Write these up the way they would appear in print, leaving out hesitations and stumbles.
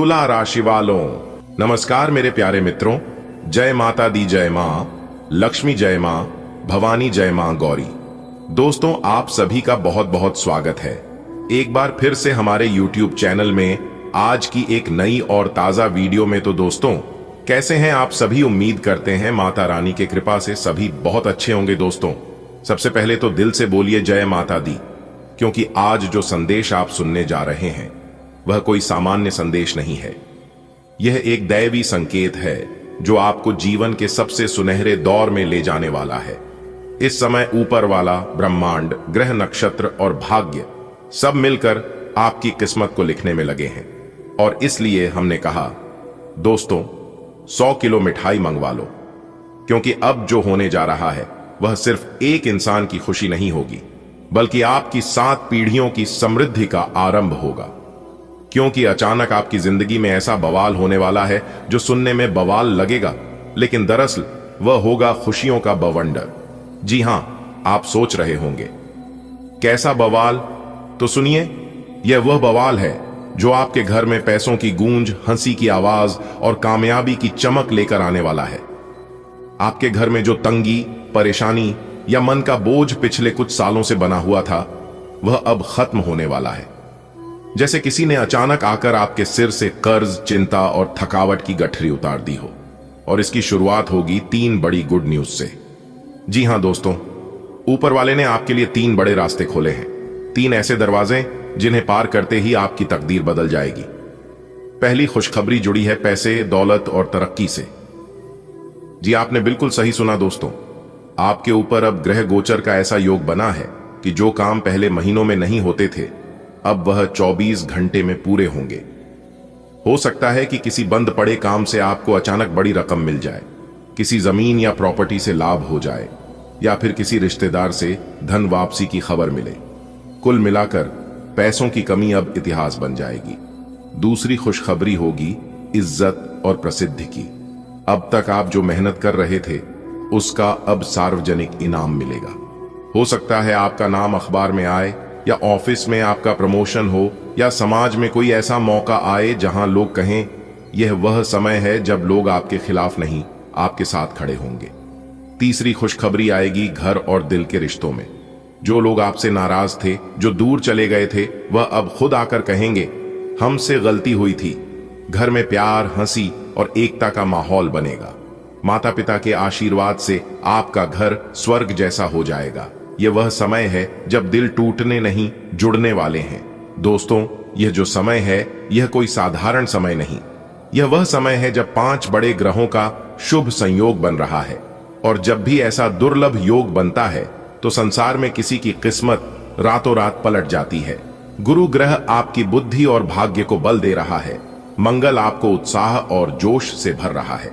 तुला राशि वालों, नमस्कार मेरे प्यारे मित्रों। जय माता दी, जय मां लक्ष्मी, जय मां भवानी, जय मां गौरी। दोस्तों, आप सभी का बहुत बहुत स्वागत है एक बार फिर से हमारे YouTube चैनल में आज की एक नई और ताजा वीडियो में। तो दोस्तों, कैसे हैं आप सभी? उम्मीद करते हैं माता रानी के कृपा से सभी बहुत अच्छे होंगे। दोस्तों, सबसे पहले तो दिल से बोलिए जय माता दी, क्योंकि आज जो संदेश आप सुनने जा रहे हैं वह कोई सामान्य संदेश नहीं है। यह एक दैवी संकेत है जो आपको जीवन के सबसे सुनहरे दौर में ले जाने वाला है। इस समय ऊपर वाला ब्रह्मांड, ग्रह, नक्षत्र और भाग्य सब मिलकर आपकी किस्मत को लिखने में लगे हैं। और इसलिए हमने कहा, दोस्तों 100 किलो मिठाई मंगवा लो, क्योंकि अब जो होने जा रहा है वह सिर्फ एक इंसान की खुशी नहीं होगी, बल्कि आपकी 7 पीढ़ियों की समृद्धि का आरंभ होगा। क्योंकि अचानक आपकी जिंदगी में ऐसा बवाल होने वाला है जो सुनने में बवाल लगेगा, लेकिन दरअसल वह होगा खुशियों का बवंडर। जी हां, आप सोच रहे होंगे कैसा बवाल? तो सुनिए, यह वह बवाल है जो आपके घर में पैसों की गूंज, हंसी की आवाज और कामयाबी की चमक लेकर आने वाला है। आपके घर में जो तंगी, परेशानी या मन का बोझ पिछले कुछ सालों से बना हुआ था, वह अब खत्म होने वाला है। जैसे किसी ने अचानक आकर आपके सिर से कर्ज, चिंता और थकावट की गठरी उतार दी हो। और इसकी शुरुआत होगी 3 बड़ी गुड न्यूज से। जी हां दोस्तों, ऊपर वाले ने आपके लिए 3 बड़े रास्ते खोले हैं। 3 ऐसे दरवाजे जिन्हें पार करते ही आपकी तकदीर बदल जाएगी। पहली खुशखबरी जुड़ी है पैसे, दौलत और तरक्की से। जी, आपने बिल्कुल सही सुना दोस्तों। आपके ऊपर अब ग्रह गोचर का ऐसा योग बना है कि जो काम पहले महीनों में नहीं होते थे, अब वह 24 घंटे में पूरे होंगे। हो सकता है कि किसी बंद पड़े काम से आपको अचानक बड़ी रकम मिल जाए, किसी जमीन या प्रॉपर्टी से लाभ हो जाए, या फिर किसी रिश्तेदार से धन वापसी की खबर मिले। कुल मिलाकर पैसों की कमी अब इतिहास बन जाएगी। दूसरी खुशखबरी होगी इज्जत और प्रसिद्धि की। अब तक आप जो मेहनत कर रहे थे उसका अब सार्वजनिक इनाम मिलेगा। हो सकता है आपका नाम अखबार में आए, या ऑफिस में आपका प्रमोशन हो, या समाज में कोई ऐसा मौका आए जहां लोग कहें यह वह समय है जब लोग आपके खिलाफ नहीं, आपके साथ खड़े होंगे। तीसरी खुशखबरी आएगी घर और दिल के रिश्तों में। जो लोग आपसे नाराज थे, जो दूर चले गए थे, वह अब खुद आकर कहेंगे हमसे गलती हुई थी। घर में प्यार, हंसी और एकता का माहौल बनेगा। माता पिता के आशीर्वाद से आपका घर स्वर्ग जैसा हो जाएगा। यह वह समय है जब दिल टूटने नहीं, जुड़ने वाले हैं। दोस्तों, यह जो समय है यह कोई साधारण समय नहीं। यह वह समय है जब 5 बड़े ग्रहों का शुभ संयोग बन रहा है। और जब भी ऐसा दुर्लभ योग बनता है तो संसार में किसी की किस्मत रातों रात पलट जाती है। गुरु ग्रह आपकी बुद्धि और भाग्य को बल दे रहा है। मंगल आपको उत्साह और जोश से भर रहा है।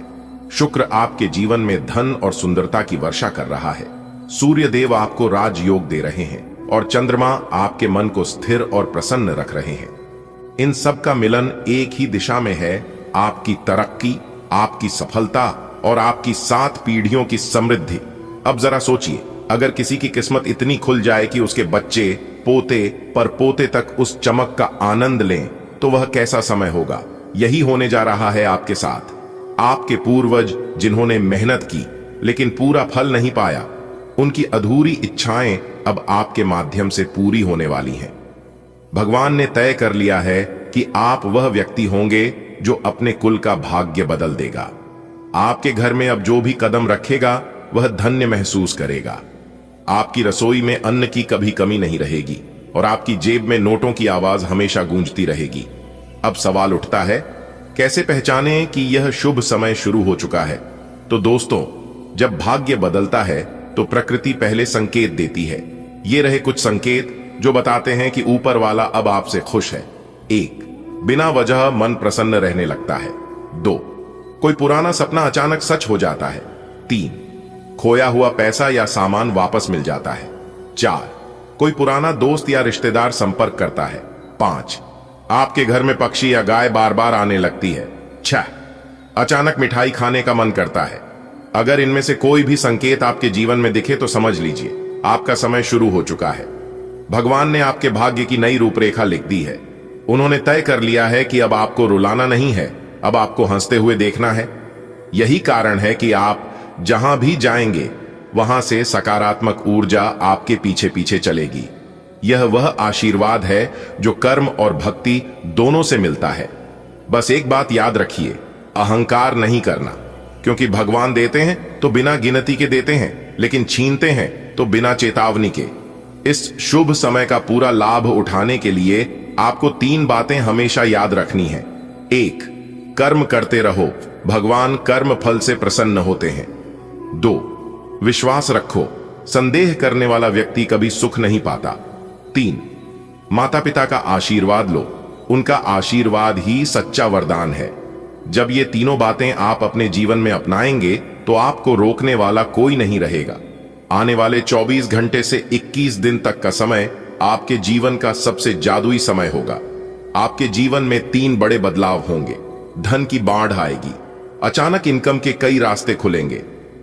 शुक्र आपके जीवन में धन और सुंदरता की वर्षा कर रहा है। सूर्य देव आपको राजयोग दे रहे हैं और चंद्रमा आपके मन को स्थिर और प्रसन्न रख रहे हैं। इन सब का मिलन एक ही दिशा में है, आपकी तरक्की, आपकी सफलता और आपकी 7 पीढ़ियों की समृद्धि। अब जरा सोचिए, अगर किसी की किस्मत इतनी खुल जाए कि उसके बच्चे, पोते, परपोते तक उस चमक का आनंद लें, तो वह कैसा समय होगा। यही होने जा रहा है आपके साथ। आपके पूर्वज जिन्होंने मेहनत की लेकिन पूरा फल नहीं पाया, उनकी अधूरी इच्छाएं अब आपके माध्यम से पूरी होने वाली हैं। भगवान ने तय कर लिया है कि आप वह व्यक्ति होंगे जो अपने कुल का भाग्य बदल देगा। आपके घर में अब जो भी कदम रखेगा वह धन्य महसूस करेगा। आपकी रसोई में अन्न की कभी कमी नहीं रहेगी और आपकी जेब में नोटों की आवाज हमेशा गूंजती रहेगी। अब सवाल उठता है, कैसे पहचानें कि यह शुभ समय शुरू हो चुका है? तो दोस्तों, जब भाग्य बदलता है तो प्रकृति पहले संकेत देती है। ये रहे कुछ संकेत जो बताते हैं कि ऊपर वाला अब आपसे खुश है। 1. बिना वजह मन प्रसन्न रहने लगता है। 2. कोई पुराना सपना अचानक सच हो जाता है। 3. खोया हुआ पैसा या सामान वापस मिल जाता है। 4. कोई पुराना दोस्त या रिश्तेदार संपर्क करता है। 5. आपके घर में पक्षी या गाय बार बार आने लगती है। 6. अचानक मिठाई खाने का मन करता है। अगर इनमें से कोई भी संकेत आपके जीवन में दिखे तो समझ लीजिए आपका समय शुरू हो चुका है। भगवान ने आपके भाग्य की नई रूपरेखा लिख दी है। उन्होंने तय कर लिया है कि अब आपको रुलाना नहीं है, अब आपको हंसते हुए देखना है। यही कारण है कि आप जहां भी जाएंगे वहां से सकारात्मक ऊर्जा आपके पीछे पीछे चलेगी। यह वह आशीर्वाद है जो कर्म और भक्ति दोनों से मिलता है। बस एक बात याद रखिए, अहंकार नहीं करना, क्योंकि भगवान देते हैं तो बिना गिनती के देते हैं, लेकिन छीनते हैं तो बिना चेतावनी के। इस शुभ समय का पूरा लाभ उठाने के लिए आपको 3 बातें हमेशा याद रखनी है। 1, कर्म करते रहो, भगवान कर्म फल से प्रसन्न होते हैं। 2, विश्वास रखो, संदेह करने वाला व्यक्ति कभी सुख नहीं पाता। 3, माता पिता का आशीर्वाद लो, उनका आशीर्वाद ही सच्चा वरदान है। जब ये तीनों बातें आप अपने जीवन में अपनाएंगे तो आपको रोकने वाला कोई नहीं रहेगा। आने वाले 24 घंटे से 21 दिन तक का समय आपके जीवन का सबसे जादुई समय होगा। आपके जीवन में 3 बड़े बदलाव होंगे। धन की बाढ़ आएगी, अचानक इनकम के कई रास्ते खुलेंगे,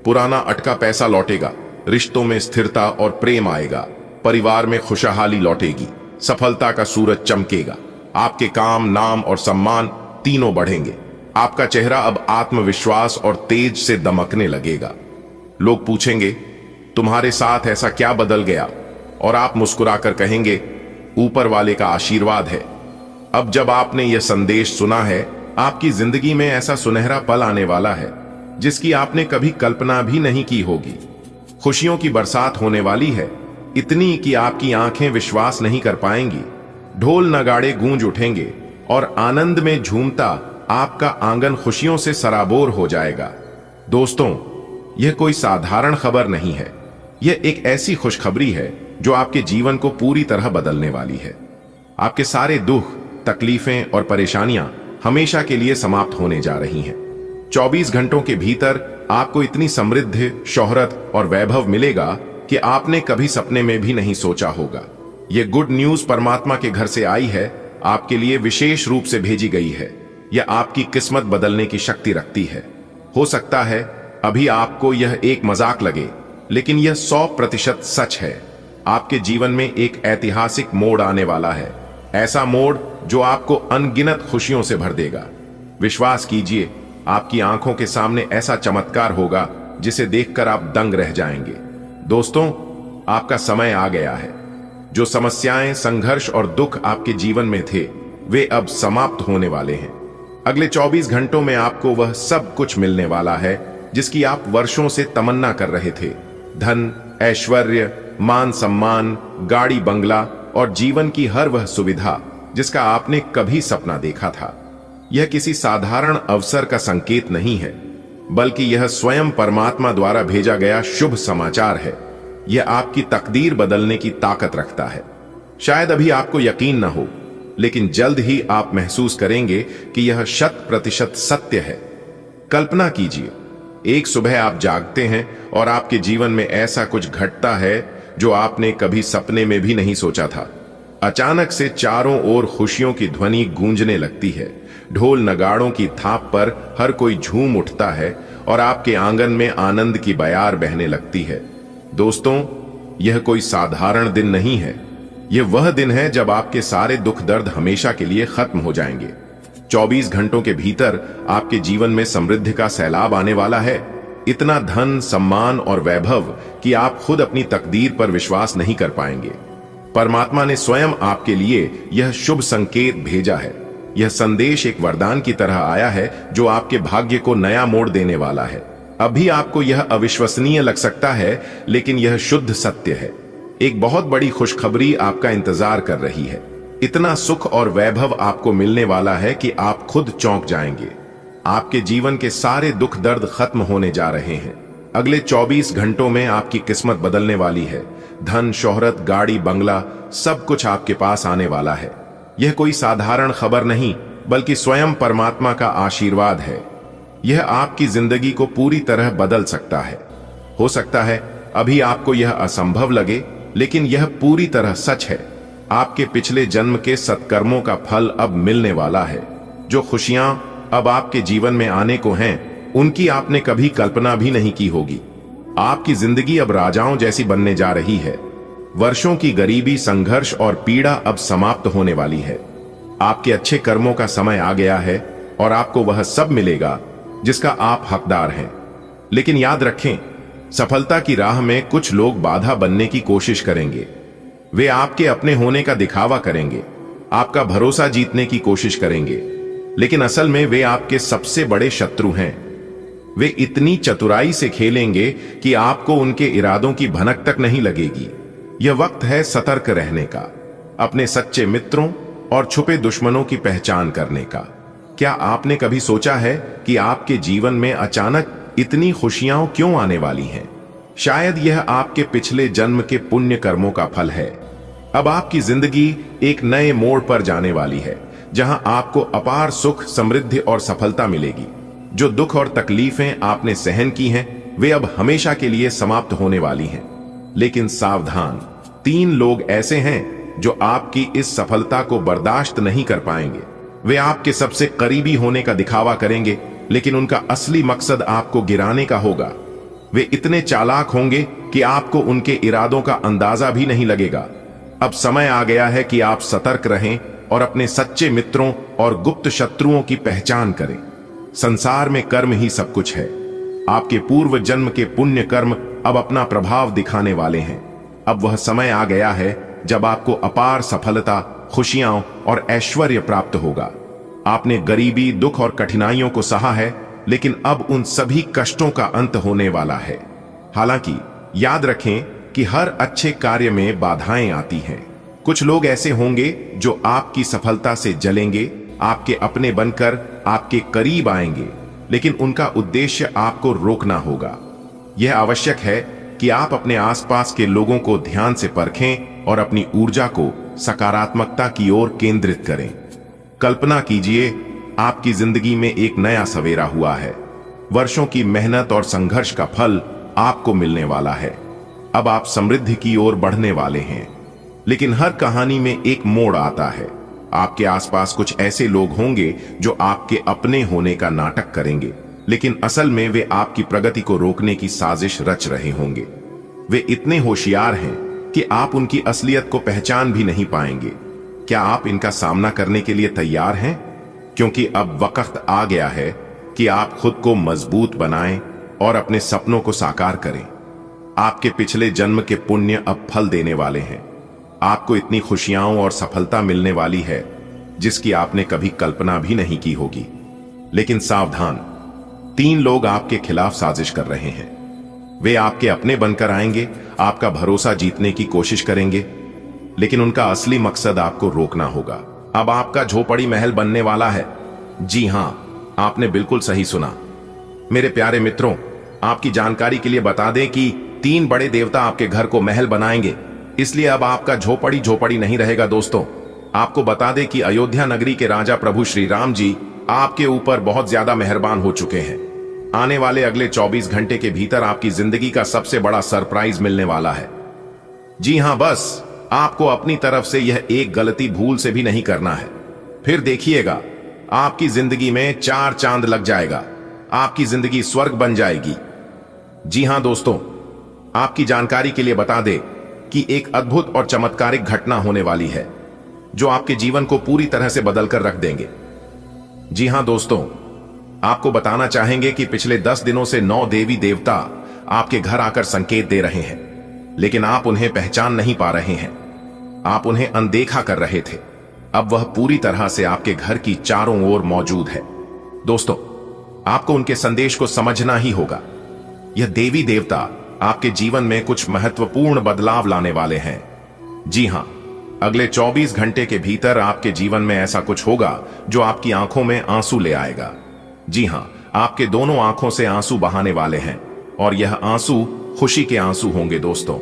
पुराना अटका पैसा लौटेगा, रिश्तों में स्थिरता और प्रेम आएगा, परिवार में खुशहाली लौटेगी, सफलता का सूरज चमकेगा, आपके काम, नाम और सम्मान तीनों बढ़ेंगे। आपका चेहरा अब आत्मविश्वास और तेज से दमकने लगेगा। लोग पूछेंगे, तुम्हारे साथ ऐसा क्या बदल गया? और आप मुस्कुराकर कहेंगे, ऊपर वाले का आशीर्वाद है। अब जब आपने यह संदेश सुना है, आपकी जिंदगी में ऐसा सुनहरा पल आने वाला है जिसकी आपने कभी कल्पना भी नहीं की होगी। खुशियों की बरसात होने वाली है, इतनी कि आपकी आंखें विश्वास नहीं कर पाएंगी। ढोल नगाड़े गूंज उठेंगे और आनंद में झूमता आपका आंगन खुशियों से सराबोर हो जाएगा। दोस्तों, यह कोई साधारण खबर नहीं है, यह एक ऐसी खुशखबरी है जो आपके जीवन को पूरी तरह बदलने वाली है। आपके सारे दुख, तकलीफें और परेशानियां हमेशा के लिए समाप्त होने जा रही हैं। 24 घंटों के भीतर आपको इतनी समृद्धि, शोहरत और वैभव मिलेगा कि आपने कभी सपने में भी नहीं सोचा होगा। यह गुड न्यूज परमात्मा के घर से आई है, आपके लिए विशेष रूप से भेजी गई है। यह आपकी किस्मत बदलने की शक्ति रखती है। हो सकता है अभी आपको यह एक मजाक लगे, लेकिन यह 100% सच है। आपके जीवन में एक ऐतिहासिक मोड़ आने वाला है, ऐसा मोड़ जो आपको अनगिनत खुशियों से भर देगा। विश्वास कीजिए, आपकी आंखों के सामने ऐसा चमत्कार होगा जिसे देखकर आप दंग रह जाएंगे। दोस्तों, आपका समय आ गया है। जो समस्याएं, संघर्ष और दुख आपके जीवन में थे, वे अब समाप्त होने वाले हैं। अगले 24 घंटों में आपको वह सब कुछ मिलने वाला है जिसकी आप वर्षों से तमन्ना कर रहे थे। धन, ऐश्वर्य, मान सम्मान, गाड़ी बंगला और जीवन की हर वह सुविधा जिसका आपने कभी सपना देखा था। यह किसी साधारण अवसर का संकेत नहीं है, बल्कि यह स्वयं परमात्मा द्वारा भेजा गया शुभ समाचार है। यह आपकी तकदीर बदलने की ताकत रखता है। शायद अभी आपको यकीन न हो, लेकिन जल्द ही आप महसूस करेंगे कि यह 100% सत्य है। कल्पना कीजिए, एक सुबह आप जागते हैं और आपके जीवन में ऐसा कुछ घटता है जो आपने कभी सपने में भी नहीं सोचा था। अचानक से चारों ओर खुशियों की ध्वनि गूंजने लगती है, ढोल नगाड़ों की थाप पर हर कोई झूम उठता है और आपके आंगन में आनंद की बयार बहने लगती है। दोस्तों, यह कोई साधारण दिन नहीं है, यह वह दिन है जब आपके सारे दुख दर्द हमेशा के लिए खत्म हो जाएंगे। 24 घंटों के भीतर आपके जीवन में समृद्धि का सैलाब आने वाला है। इतना धन, सम्मान और वैभव कि आप खुद अपनी तकदीर पर विश्वास नहीं कर पाएंगे। परमात्मा ने स्वयं आपके लिए यह शुभ संकेत भेजा है। यह संदेश एक वरदान की तरह आया है जो आपके भाग्य को नया मोड़ देने वाला है। अभी आपको यह अविश्वसनीय लग सकता है, लेकिन यह शुद्ध सत्य है। एक बहुत बड़ी खुशखबरी आपका इंतजार कर रही है। इतना सुख और वैभव आपको मिलने वाला है कि आप खुद चौंक जाएंगे। आपके जीवन के सारे दुख दर्द खत्म होने जा रहे हैं। अगले 24 घंटों में आपकी किस्मत बदलने वाली है। धन, शोहरत, गाड़ी, बंगला, सब कुछ आपके पास आने वाला है। यह कोई साधारण खबर नहीं, बल्कि स्वयं परमात्मा का आशीर्वाद है। यह आपकी जिंदगी को पूरी तरह बदल सकता है। हो सकता है अभी आपको यह असंभव लगे, लेकिन यह पूरी तरह सच है। आपके पिछले जन्म के सत्कर्मों का फल अब मिलने वाला है। जो खुशियां अब आपके जीवन में आने को हैं, उनकी आपने कभी कल्पना भी नहीं की होगी। आपकी जिंदगी अब राजाओं जैसी बनने जा रही है। वर्षों की गरीबी, संघर्ष और पीड़ा अब समाप्त होने वाली है। आपके अच्छे कर्मों का समय आ गया है और आपको वह सब मिलेगा जिसका आप हकदार हैं। लेकिन याद रखें, सफलता की राह में कुछ लोग बाधा बनने की कोशिश करेंगे। वे आपके अपने होने का दिखावा करेंगे, आपका भरोसा जीतने की कोशिश करेंगे, लेकिन असल में वे आपके सबसे बड़े शत्रु हैं। वे इतनी चतुराई से खेलेंगे कि आपको उनके इरादों की भनक तक नहीं लगेगी। यह वक्त है सतर्क रहने का, अपने सच्चे मित्रों और छुपे दुश्मनों की पहचान करने का। क्या आपने कभी सोचा है कि आपके जीवन में अचानक इतनी खुशियां क्यों आने वाली हैं? शायद यह आपके पिछले जन्म के पुण्य कर्मों का फल है। अब आपकी जिंदगी एक नए मोड़ पर जाने वाली है, जहां आपको अपार सुख, समृद्धि और सफलता मिलेगी। जो दुख और तकलीफें आपने सहन की हैं, वे अब हमेशा के लिए समाप्त होने वाली हैं। लेकिन सावधान, 3 लोग ऐसे हैं जो आपकी इस सफलता को बर्दाश्त नहीं कर पाएंगे। वे आपके सबसे करीबी होने का दिखावा करेंगे, लेकिन उनका असली मकसद आपको गिराने का होगा। वे इतने चालाक होंगे कि आपको उनके इरादों का अंदाजा भी नहीं लगेगा। अब समय आ गया है कि आप सतर्क रहें और अपने सच्चे मित्रों और गुप्त शत्रुओं की पहचान करें। संसार में कर्म ही सब कुछ है। आपके पूर्व जन्म के पुण्य कर्म अब अपना प्रभाव दिखाने वाले हैं। अब वह समय आ गया है जब आपको अपार सफलता, खुशियां और ऐश्वर्य प्राप्त होगा। आपने गरीबी, दुख और कठिनाइयों को सहा है, लेकिन अब उन सभी कष्टों का अंत होने वाला है। हालांकि याद रखें कि हर अच्छे कार्य में बाधाएं आती हैं। कुछ लोग ऐसे होंगे जो आपकी सफलता से जलेंगे, आपके अपने बनकर आपके करीब आएंगे, लेकिन उनका उद्देश्य आपको रोकना होगा। यह आवश्यक है कि आप अपने आसपास के लोगों को ध्यान से परखें और अपनी ऊर्जा को सकारात्मकता की ओर केंद्रित करें। कल्पना कीजिए, आपकी जिंदगी में एक नया सवेरा हुआ है। वर्षों की मेहनत और संघर्ष का फल आपको मिलने वाला है। अब आप समृद्धि की ओर बढ़ने वाले हैं। लेकिन हर कहानी में एक मोड़ आता है। आपके आसपास कुछ ऐसे लोग होंगे जो आपके अपने होने का नाटक करेंगे, लेकिन असल में वे आपकी प्रगति को रोकने की साजिश रच रहे होंगे। वे इतने होशियार हैं कि आप उनकी असलियत को पहचान भी नहीं पाएंगे। क्या आप इनका सामना करने के लिए तैयार हैं? क्योंकि अब वक्त आ गया है कि आप खुद को मजबूत बनाएं और अपने सपनों को साकार करें। आपके पिछले जन्म के पुण्य अब फल देने वाले हैं। आपको इतनी खुशियां और सफलता मिलने वाली है जिसकी आपने कभी कल्पना भी नहीं की होगी। लेकिन सावधान, 3 लोग आपके खिलाफ साजिश कर रहे हैं। वे आपके अपने बनकर आएंगे, आपका भरोसा जीतने की कोशिश करेंगे, लेकिन उनका असली मकसद आपको रोकना होगा। अब आपका झोपड़ी महल बनने वाला है। जी हां, आपने बिल्कुल सही सुना। मेरे प्यारे मित्रों, आपकी जानकारी के लिए बता दें कि 3 बड़े देवता आपके घर को महल बनाएंगे, इसलिए अब आपका झोपड़ी नहीं रहेगा। दोस्तों, आपको बता दें कि अयोध्या नगरी के राजा प्रभु श्री राम जी आपके ऊपर बहुत ज्यादा मेहरबान हो चुके हैं। आने वाले अगले 24 घंटे के भीतर आपकी जिंदगी का सबसे बड़ा सरप्राइज मिलने वाला है। जी हां, बस आपको अपनी तरफ से यह एक गलती भूल से भी नहीं करना है। फिर देखिएगा, आपकी जिंदगी में 4 चांद लग जाएगा। आपकी जिंदगी स्वर्ग बन जाएगी। जी हां दोस्तों, आपकी जानकारी के लिए बता दें कि एक अद्भुत और चमत्कारिक घटना होने वाली है जो आपके जीवन को पूरी तरह से बदलकर रख देंगे। जी हां दोस्तों, आपको बताना चाहेंगे कि पिछले 10 दिनों से 9 देवी देवता आपके घर आकर संकेत दे रहे हैं, लेकिन आप उन्हें पहचान नहीं पा रहे हैं। आप उन्हें अनदेखा कर रहे थे। अब वह पूरी तरह से आपके घर की चारों ओर मौजूद है। दोस्तों, आपको उनके संदेश को समझना ही होगा। यह देवी देवता आपके जीवन में कुछ महत्वपूर्ण बदलाव लाने वाले हैं। जी हां, अगले 24 घंटे के भीतर आपके जीवन में ऐसा कुछ होगा जो आपकी आंखों में आंसू ले आएगा। जी हां, आपके दोनों आंखों से आंसू बहाने वाले हैं, और यह आंसू खुशी के आंसू होंगे। दोस्तों,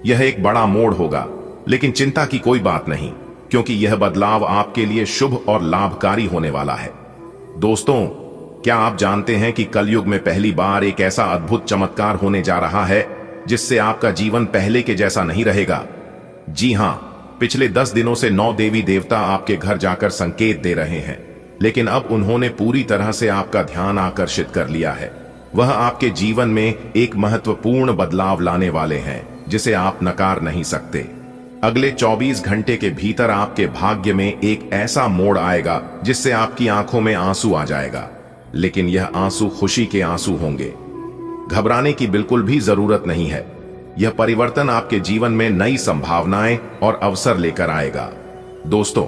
यह एक बड़ा मोड़ होगा, लेकिन चिंता की कोई बात नहीं, क्योंकि यह बदलाव आपके लिए शुभ और लाभकारी होने वाला है। दोस्तों, क्या आप जानते हैं कि कलयुग में पहली बार एक ऐसा अद्भुत चमत्कार होने जा रहा है जिससे आपका जीवन पहले के जैसा नहीं रहेगा? जी हां, पिछले 10 दिनों से 9 देवी देवता आपके घर जाकर संकेत दे रहे हैं, लेकिन अब उन्होंने पूरी तरह से आपका ध्यान आकर्षित कर लिया है। वह आपके जीवन में एक महत्वपूर्ण बदलाव लाने वाले हैं जिसे आप नकार नहीं सकते। अगले 24 घंटे के भीतर आपके भाग्य में एक ऐसा मोड़ आएगा जिससे आपकी आंखों में आंसू आ जाएगा, लेकिन यह आंसू खुशी के आंसू होंगे। घबराने की बिल्कुल भी जरूरत नहीं है। यह परिवर्तन आपके जीवन में नई संभावनाएं और अवसर लेकर आएगा। दोस्तों,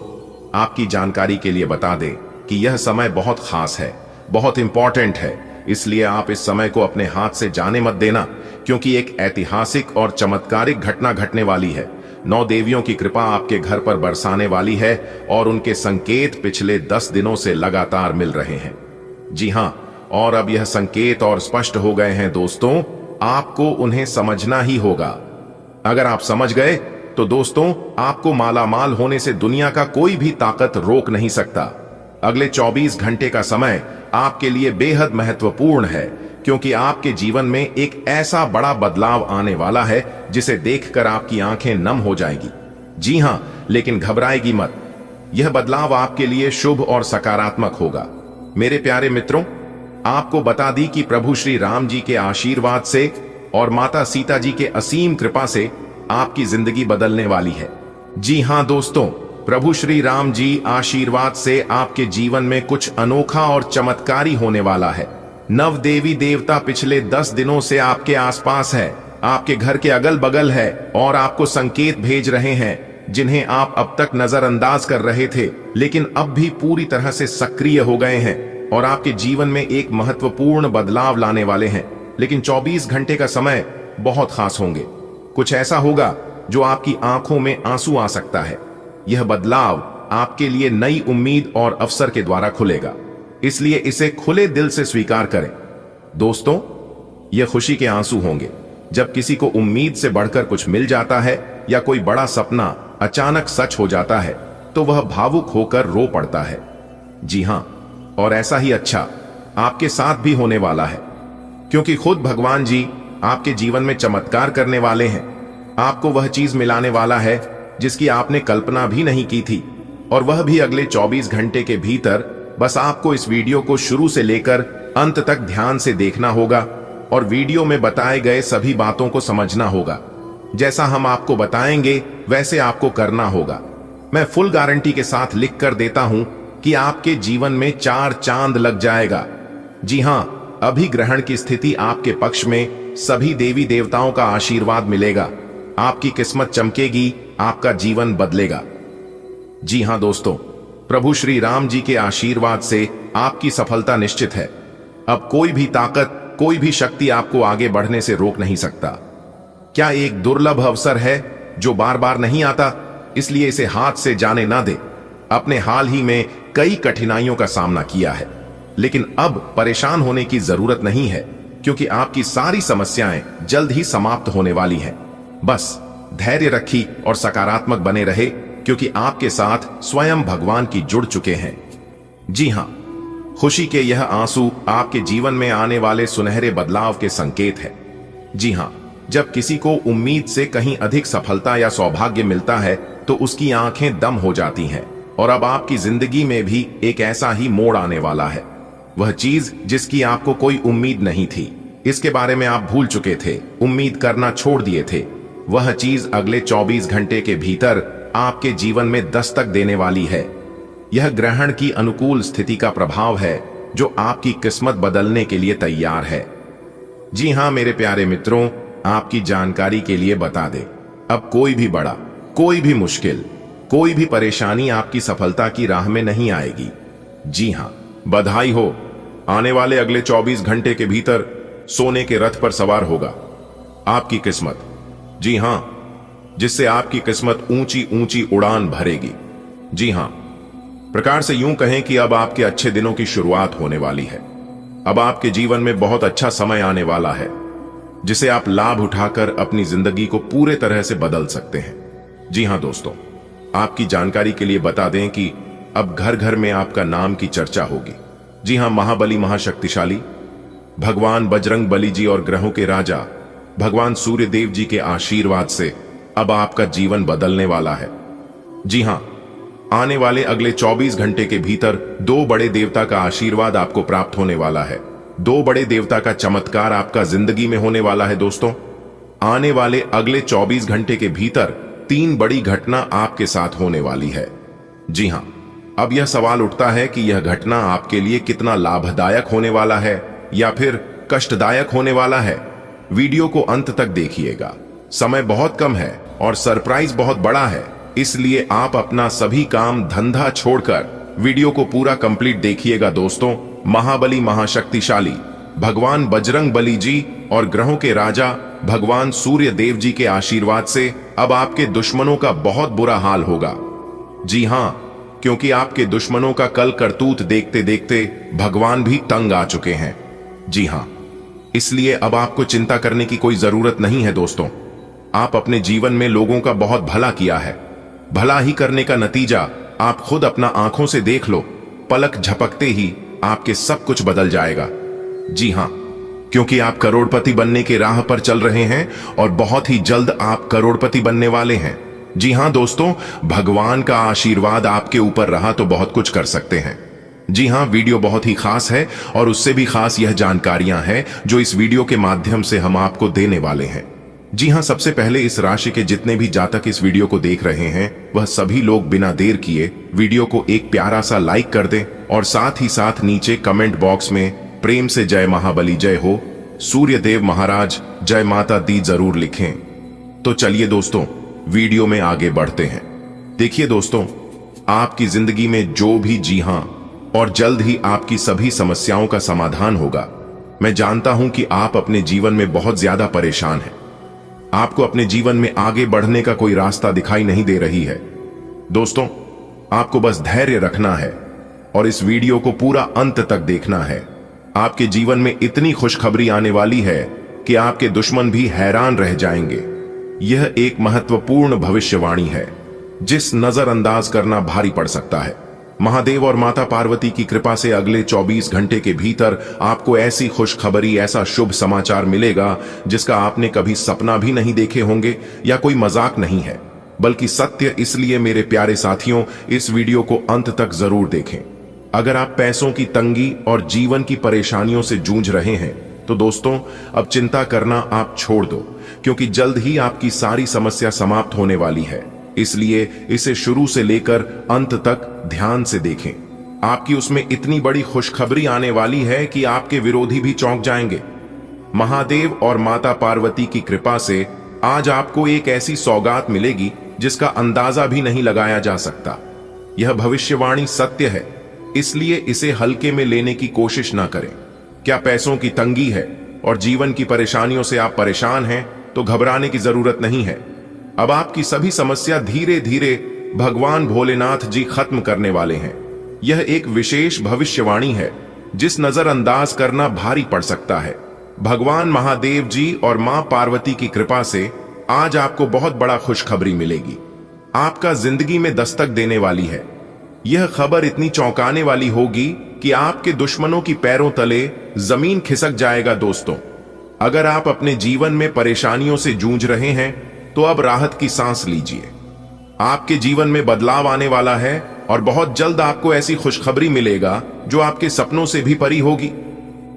आपकी जानकारी के लिए बता दें कि यह समय बहुत खास है, बहुत इंपॉर्टेंट है, इसलिए आप इस समय को अपने हाथ से जाने मत देना, क्योंकि एक ऐतिहासिक और चमत्कारिक घटना घटने वाली है। 9 देवियों की कृपा आपके घर पर बरसाने वाली है और उनके संकेत पिछले 10 दिनों से लगातार मिल रहे हैं। जी हां, और अब यह संकेत और स्पष्ट हो गए हैं दोस्तों, आपको उन्हें समझना ही होगा। अगर आप समझ गए तो दोस्तों, आपको मालामाल होने से दुनिया का कोई भी ताकत रोक नहीं सकता। अगले 24 घंटे का समय आपके लिए बेहद महत्वपूर्ण है, क्योंकि आपके जीवन में एक ऐसा बड़ा बदलाव आने वाला है जिसे देखकर आपकी आंखें नम हो जाएगी। जी हां, लेकिन घबराएगी मत। यह बदलाव आपके लिए शुभ और सकारात्मक होगा। मेरे प्यारे मित्रों, आपको बता दी कि प्रभु श्री राम जी के आशीर्वाद से और माता सीता जी के असीम कृपा से आपकी जिंदगी बदलने वाली है। जी हां दोस्तों, प्रभु श्री राम जी आशीर्वाद से आपके जीवन में कुछ अनोखा और चमत्कारी होने वाला है। नव देवी देवता पिछले 10 दिनों से आपके आसपास है, आपके घर के अगल बगल है और आपको संकेत भेज रहे हैं जिन्हें आप अब तक नजरअंदाज कर रहे थे, लेकिन अब भी पूरी तरह से सक्रिय हो गए हैं और आपके जीवन में एक महत्वपूर्ण बदलाव लाने वाले हैं। लेकिन 24 घंटे का समय बहुत खास होंगे। कुछ ऐसा होगा जो आपकी आंखों में आंसू आ सकता है। यह बदलाव आपके लिए नई उम्मीद और अवसर के द्वारा खुलेगा, इसलिए इसे खुले दिल से स्वीकार करें। दोस्तों, यह खुशी के आंसू होंगे। जब किसी को उम्मीद से बढ़कर कुछ मिल जाता है या कोई बड़ा सपना अचानक सच हो जाता है तो वह भावुक होकर रो पड़ता है। जी हां, और ऐसा ही अच्छा आपके साथ भी होने वाला है, क्योंकि खुद भगवान जी आपके जीवन में चमत्कार करने वाले हैं। आपको वह चीज मिलाने वाला है जिसकी आपने कल्पना भी नहीं की थी, और वह भी अगले 24 घंटे के भीतर। बस आपको इस वीडियो को शुरू से लेकर अंत तक ध्यान से देखना होगा और वीडियो में बताए गए सभी बातों को समझना होगा। जैसा हम आपको बताएंगे वैसे आपको करना होगा। मैं फुल गारंटी के साथ लिख कर देता हूं कि आपके जीवन में 4 चांद लग जाएगा। जी हां, अभी ग्रहण की स्थिति आपके पक्ष में, सभी देवी देवताओं का आशीर्वाद मिलेगा, आपकी किस्मत चमकेगी, आपका जीवन बदलेगा। जी हां दोस्तों, प्रभु श्री राम जी के आशीर्वाद से आपकी सफलता निश्चित है। अब कोई भी ताकत, कोई भी शक्ति आपको आगे बढ़ने से रोक नहीं सकता। क्या एक दुर्लभ अवसर है जो बार बार नहीं आता, इसलिए इसे हाथ से जाने ना दे। अपने हाल ही में कई कठिनाइयों का सामना किया है, लेकिन अब परेशान होने की जरूरत नहीं है, क्योंकि आपकी सारी समस्याएं जल्द ही समाप्त होने वाली हैं। बस धैर्य रखी और सकारात्मक बने रहे, क्योंकि आपके साथ स्वयं भगवान की जुड़ चुके हैं। जी हां, खुशी के यह आंसू आपके जीवन में आने वाले सुनहरे बदलाव के संकेत है। जी हां, जब किसी को उम्मीद से कहीं अधिक सफलता या सौभाग्य मिलता है तो उसकी आंखें दम हो जाती हैं, और अब आपकी जिंदगी में भी एक ऐसा ही मोड़ आने वाला है। वह चीज जिसकी आपको कोई उम्मीद नहीं थी, इसके बारे में आप भूल चुके थे, उम्मीद करना छोड़ दिए थे, वह चीज अगले 24 घंटे के भीतर आपके जीवन में दस्तक देने वाली है। यह ग्रहण की अनुकूल स्थिति का प्रभाव है जो आपकी किस्मत बदलने के लिए तैयार है। जी हां मेरे प्यारे मित्रों, आपकी जानकारी के लिए बता दें, अब कोई भी बड़ा, कोई भी मुश्किल, कोई भी परेशानी आपकी सफलता की राह में नहीं आएगी। जी हां, बधाई हो, आने वाले अगले 24 घंटे के भीतर सोने के रथ पर सवार होगा आपकी किस्मत। जी हां, जिससे आपकी किस्मत ऊंची ऊंची उड़ान भरेगी। जी हां, प्रकार से यूं कहें कि अब आपके अच्छे दिनों की शुरुआत होने वाली है। अब आपके जीवन में बहुत अच्छा समय आने वाला है, जिसे आप लाभ उठाकर अपनी जिंदगी को पूरे तरह से बदल सकते हैं। जी हां दोस्तों, आपकी जानकारी के लिए बता दें कि अब घर घर में आपका नाम की चर्चा होगी। जी हां, महाबली महाशक्तिशाली भगवान बजरंग बली जी और ग्रहों के राजा भगवान सूर्य देव जी के आशीर्वाद से अब आपका जीवन बदलने वाला है। जी हां, आने वाले अगले 24 घंटे के भीतर 2 बड़े देवता का आशीर्वाद आपको प्राप्त होने वाला है। 2 बड़े देवता का चमत्कार आपका जिंदगी में होने वाला है। दोस्तों, आने वाले अगले 24 घंटे के भीतर 3 बड़ी घटना आपके साथ होने वाली है। जी हां, अब यह सवाल उठता है कि यह घटना आपके लिए कितना लाभदायक होने वाला है या फिर कष्टदायक होने वाला है। वीडियो को अंत तक देखिएगा। समय बहुत कम है और सरप्राइज बहुत बड़ा है, इसलिए आप अपना सभी काम धंधा छोड़कर वीडियो को पूरा कंप्लीट देखिएगा। दोस्तों, महाबली महाशक्तिशाली भगवान बजरंग बली जी और ग्रहों के राजा भगवान सूर्य देव जी के आशीर्वाद से अब आपके दुश्मनों का बहुत बुरा हाल होगा। जी हां, क्योंकि आपके दुश्मनों का कल करतूत देखते देखते भगवान भी तंग आ चुके हैं। जी हां, इसलिए अब आपको चिंता करने की कोई जरूरत नहीं है। दोस्तों, आप अपने जीवन में लोगों का बहुत भला किया है। भला ही करने का नतीजा आप खुद अपना आंखों से देख लो। पलक झपकते ही आपके सब कुछ बदल जाएगा। जी हां, क्योंकि आप करोड़पति बनने के राह पर चल रहे हैं और बहुत ही जल्द आप करोड़पति बनने वाले हैं। जी हां दोस्तों, भगवान का आशीर्वाद आपके ऊपर रहा तो बहुत कुछ कर सकते हैं। जी हां, वीडियो बहुत ही खास है और उससे भी खास यह जानकारियां हैं जो इस वीडियो के माध्यम से हम आपको देने वाले हैं। जी हां, सबसे पहले इस राशि के जितने भी जातक इस वीडियो को देख रहे हैं वह सभी लोग बिना देर किए वीडियो को एक प्यारा सा लाइक कर दें और साथ ही साथ नीचे कमेंट बॉक्स में प्रेम से जय महाबली जय हो, सूर्य देव महाराज जय माता दी जरूर लिखें। तो चलिए दोस्तों, वीडियो में आगे बढ़ते हैं। देखिए दोस्तों, आपकी जिंदगी में जो भी जी हां और जल्द ही आपकी सभी समस्याओं का समाधान होगा। मैं जानता हूं कि आप अपने जीवन में बहुत ज्यादा परेशान हैं। आपको अपने जीवन में आगे बढ़ने का कोई रास्ता दिखाई नहीं दे रही है। दोस्तों, आपको बस धैर्य रखना है और इस वीडियो को पूरा अंत तक देखना है। आपके जीवन में इतनी खुशखबरी आने वाली है कि आपके दुश्मन भी हैरान रह जाएंगे। यह एक महत्वपूर्ण भविष्यवाणी है जिस नजरअंदाज करना भारी पड़ सकता है। महादेव और माता पार्वती की कृपा से अगले 24 घंटे के भीतर आपको ऐसी खुशखबरी, ऐसा शुभ समाचार मिलेगा जिसका आपने कभी सपना भी नहीं देखे होंगे। या कोई मजाक नहीं है, बल्कि सत्य। इसलिए मेरे प्यारे साथियों, इस वीडियो को अंत तक जरूर देखें। अगर आप पैसों की तंगी और जीवन की परेशानियों से जूझ रहे हैं तो दोस्तों, अब चिंता करना आप छोड़ दो, क्योंकि जल्द ही आपकी सारी समस्या समाप्त होने वाली है। इसलिए इसे शुरू से लेकर अंत तक ध्यान से देखें। आपकी उसमें इतनी बड़ी खुशखबरी आने वाली है कि आपके विरोधी भी चौंक जाएंगे। महादेव और माता पार्वती की कृपा से आज आपको एक ऐसी सौगात मिलेगी जिसका अंदाजा भी नहीं लगाया जा सकता। यह भविष्यवाणी सत्य है, इसलिए इसे हल्के में लेने की कोशिश ना करें। क्या पैसों की तंगी है और जीवन की परेशानियों से आप परेशान हैं तो घबराने की जरूरत नहीं है। अब आपकी सभी समस्या धीरे धीरे भगवान भोलेनाथ जी खत्म करने वाले हैं। यह एक विशेष भविष्यवाणी है जिस नजरअंदाज करना भारी पड़ सकता है। भगवान महादेव जी और मां पार्वती की कृपा से आज आपको बहुत बड़ा खुशखबरी मिलेगी। आपका जिंदगी में दस्तक देने वाली है। यह खबर इतनी चौंकाने वाली होगी कि आपके दुश्मनों की पैरों तले जमीन खिसक जाएगा। दोस्तों, अगर आप अपने जीवन में परेशानियों से जूझ रहे हैं तो अब राहत की सांस लीजिए। आपके जीवन में बदलाव आने वाला है और बहुत जल्द आपको ऐसी खुशखबरी मिलेगा जो आपके सपनों से भी परी होगी।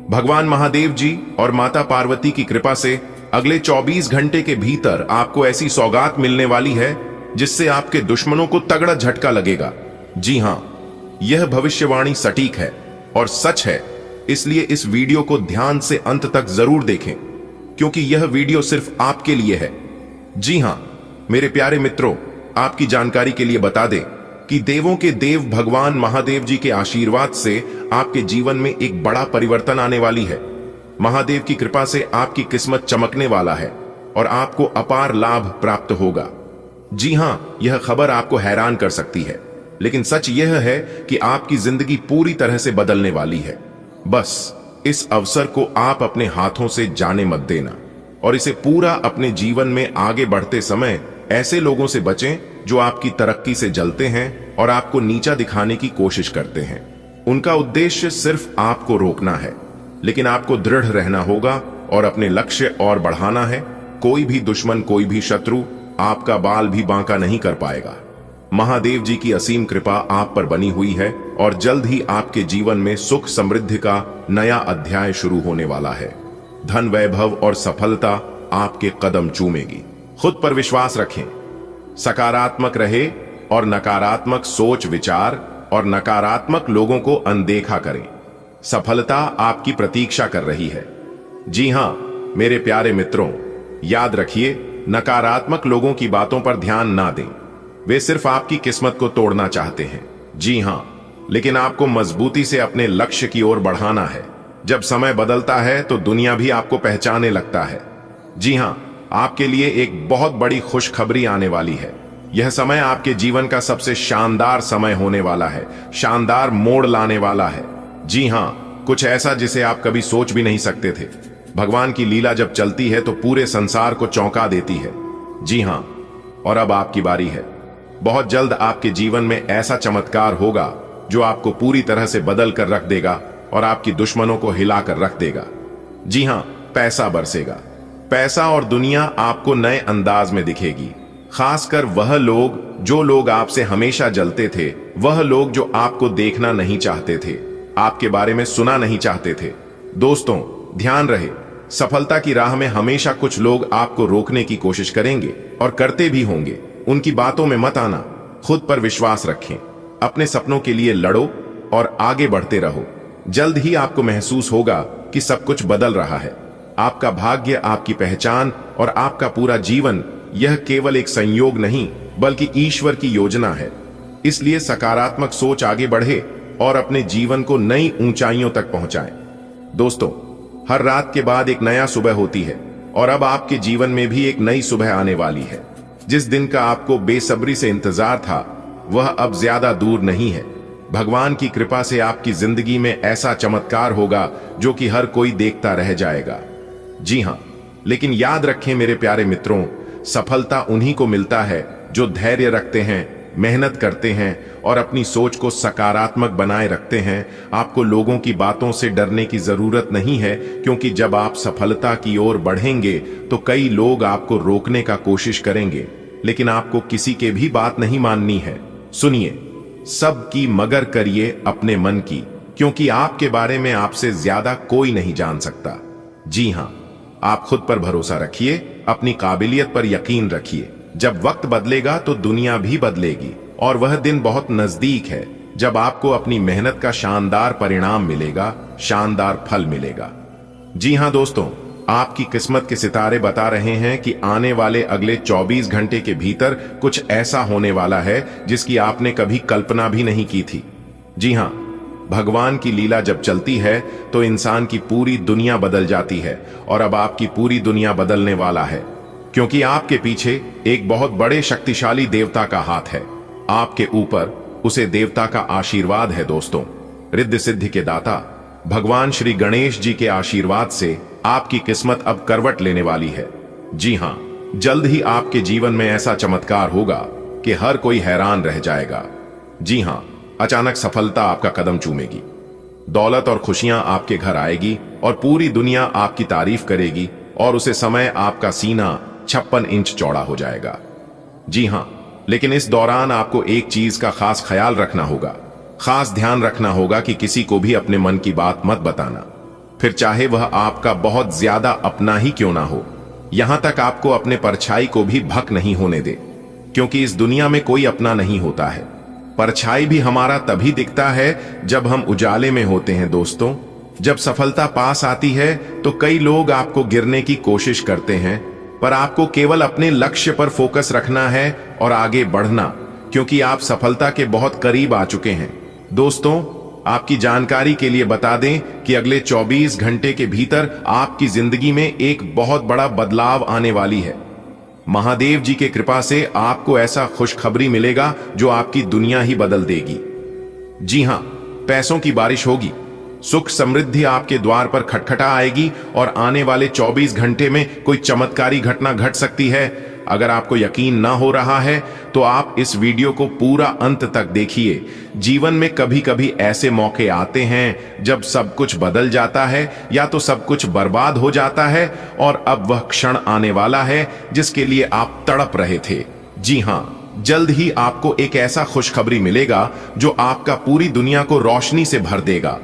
भगवान महादेव जी और माता पार्वती की कृपा से अगले 24 घंटे के भीतर आपको ऐसी सौगात मिलने वाली है जिससे आपके दुश्मनों को तगड़ा झटका लगेगा। जी हां, यह भविष्यवाणी सटीक है और सच है, इसलिए इस वीडियो को ध्यान से अंत तक जरूर देखें, क्योंकि यह वीडियो सिर्फ आपके लिए है। जी हां मेरे प्यारे मित्रों, आपकी जानकारी के लिए बता दें कि देवों के देव भगवान महादेव जी के आशीर्वाद से आपके जीवन में एक बड़ा परिवर्तन आने वाली है। महादेव की कृपा से आपकी किस्मत चमकने वाला है और आपको अपार लाभ प्राप्त होगा। जी हां, यह खबर आपको हैरान कर सकती है, लेकिन सच यह है कि आपकी जिंदगी पूरी तरह से बदलने वाली है। बस इस अवसर को आप अपने हाथों से जाने मत देना और इसे पूरा अपने जीवन में आगे बढ़ते समय ऐसे लोगों से बचें जो आपकी तरक्की से जलते हैं और आपको नीचा दिखाने की कोशिश करते हैं। उनका उद्देश्य सिर्फ आपको रोकना है, लेकिन आपको दृढ़ रहना होगा और अपने लक्ष्य और बढ़ाना है। कोई भी दुश्मन, कोई भी शत्रु आपका बाल भी बांका नहीं कर पाएगा। महादेव जी की असीम कृपा आप पर बनी हुई है और जल्द ही आपके जीवन में सुख समृद्धि का नया अध्याय शुरू होने वाला है। धन, वैभव और सफलता आपके कदम चूमेगी। खुद पर विश्वास रखें। सकारात्मक रहे और नकारात्मक सोच विचार और नकारात्मक लोगों को अनदेखा करें। सफलता आपकी प्रतीक्षा कर रही है। जी हां मेरे प्यारे मित्रों, याद रखिए, नकारात्मक लोगों की बातों पर ध्यान ना दें। वे सिर्फ आपकी किस्मत को तोड़ना चाहते हैं। जी हां, लेकिन आपको मजबूती से अपने लक्ष्य की ओर बढ़ाना है। जब समय बदलता है तो दुनिया भी आपको पहचानने लगता है। जी हां, आपके लिए एक बहुत बड़ी खुशखबरी आने वाली है। यह समय आपके जीवन का सबसे शानदार समय होने वाला है, शानदार मोड़ लाने वाला है। जी हां, कुछ ऐसा जिसे आप कभी सोच भी नहीं सकते थे। भगवान की लीला जब चलती है तो पूरे संसार को चौंका देती है। जी हां, और अब आपकी बारी है। बहुत जल्द आपके जीवन में ऐसा चमत्कार होगा जो आपको पूरी तरह से बदल कर रख देगा और आपकी दुश्मनों को हिलाकर रख देगा। जी हां, पैसा बरसेगा। पैसा और दुनिया आपको नए अंदाज में दिखेगी। खासकर वह लोग जो लोग आपसे हमेशा जलते थे, वह लोग जो आपको देखना नहीं चाहते थे, आपके बारे में सुना नहीं चाहते थे। दोस्तों, ध्यान रहे, सफलता की राह में हमेशा कुछ लोग आपको रोकने की कोशिश करेंगे और करते भी होंगे। उनकी बातों में मत आना। खुद पर विश्वास रखें, अपने सपनों के लिए लड़ो और आगे बढ़ते रहो। जल्द ही आपको महसूस होगा कि सब कुछ बदल रहा है। आपका भाग्य, आपकी पहचान और आपका पूरा जीवन यह केवल एक संयोग नहीं बल्कि ईश्वर की योजना है। इसलिए सकारात्मक सोच आगे बढ़े और अपने जीवन को नई ऊंचाइयों तक पहुंचाएं। दोस्तों, हर रात के बाद एक नया सुबह होती है और अब आपके जीवन में भी एक नई सुबह आने वाली है। जिस दिन का आपको बेसब्री से इंतजार था वह अब ज्यादा दूर नहीं है। भगवान की कृपा से आपकी जिंदगी में ऐसा चमत्कार होगा जो कि हर कोई देखता रह जाएगा। जी हां, लेकिन याद रखें मेरे प्यारे मित्रों, सफलता उन्हीं को मिलता है जो धैर्य रखते हैं, मेहनत करते हैं और अपनी सोच को सकारात्मक बनाए रखते हैं। आपको लोगों की बातों से डरने की जरूरत नहीं है, क्योंकि जब आप सफलता की ओर बढ़ेंगे तो कई लोग आपको रोकने का कोशिश करेंगे, लेकिन आपको किसी के भी बात नहीं माननी है। सुनिए, सबकी मगर करिए अपने मन की, क्योंकि आपके बारे में आपसे ज्यादा कोई नहीं जान सकता। जी हां, आप खुद पर भरोसा रखिए, अपनी काबिलियत पर यकीन रखिए। जब वक्त बदलेगा तो दुनिया भी बदलेगी और वह दिन बहुत नजदीक है जब आपको अपनी मेहनत का शानदार परिणाम मिलेगा, शानदार फल मिलेगा। जी हां दोस्तों, आपकी किस्मत के सितारे बता रहे हैं कि आने वाले अगले 24 घंटे के भीतर कुछ ऐसा होने वाला है जिसकी आपने कभी कल्पना भी नहीं की थी। जी हां, भगवान की लीला जब चलती है तो इंसान की पूरी दुनिया बदल जाती है और अब आपकी पूरी दुनिया बदलने वाला है, क्योंकि आपके पीछे एक बहुत बड़े शक्तिशाली देवता का हाथ है। आपके ऊपर उसे देवता का आशीर्वाद है। दोस्तों, रिद्धि सिद्धि के दाता भगवान श्री गणेश जी के आशीर्वाद से आपकी किस्मत अब करवट लेने वाली है। जी हां, जल्द ही आपके जीवन में ऐसा चमत्कार होगा कि हर कोई हैरान रह जाएगा। जी हां, अचानक सफलता आपका कदम चूमेगी, दौलत और खुशियां आपके घर आएगी और पूरी दुनिया आपकी तारीफ करेगी और उसे समय आपका सीना 56 इंच चौड़ा हो जाएगा। जी हां, लेकिन इस दौरान आपको एक चीज का खास ख्याल रखना होगा, खास ध्यान रखना होगा कि किसी को भी अपने मन की बात मत बताना, फिर चाहे वह आपका बहुत ज्यादा अपना ही क्यों ना हो। यहां तक आपको अपने परछाई को भी भक नहीं होने दे, क्योंकि इस दुनिया में कोई अपना नहीं होता है। परछाई भी हमारा तभी दिखता है जब हम उजाले में होते हैं। दोस्तों, जब सफलता पास आती है तो कई लोग आपको गिरने की कोशिश करते हैं, पर आपको केवल अपने लक्ष्य पर फोकस रखना है और आगे बढ़ना, क्योंकि आप सफलता के बहुत करीब आ चुके हैं। दोस्तों, आपकी जानकारी के लिए बता दें कि अगले 24 घंटे के भीतर आपकी जिंदगी में एक बहुत बड़ा बदलाव आने वाली है। महादेव जी के कृपा से आपको ऐसा खुशखबरी मिलेगा जो आपकी दुनिया ही बदल देगी। जी हां, पैसों की बारिश होगी, सुख समृद्धि आपके द्वार पर खटखटा आएगी और आने वाले 24 घंटे में कोई चमत्कारी घटना घट सकती है। अगर आपको यकीन ना हो रहा है तो आप इस वीडियो को पूरा अंत तक देखिए। जीवन में कभी कभी ऐसे मौके आते हैं जब सब कुछ बदल जाता है या तो सब कुछ बर्बाद हो जाता है, और अब वह क्षण आने वाला है जिसके लिए आप तड़प रहे थे। जी हां, जल्द ही आपको एक ऐसा खुशखबरी मिलेगा जो आपका पूरी दुनिया को रोशनी से भर देगा।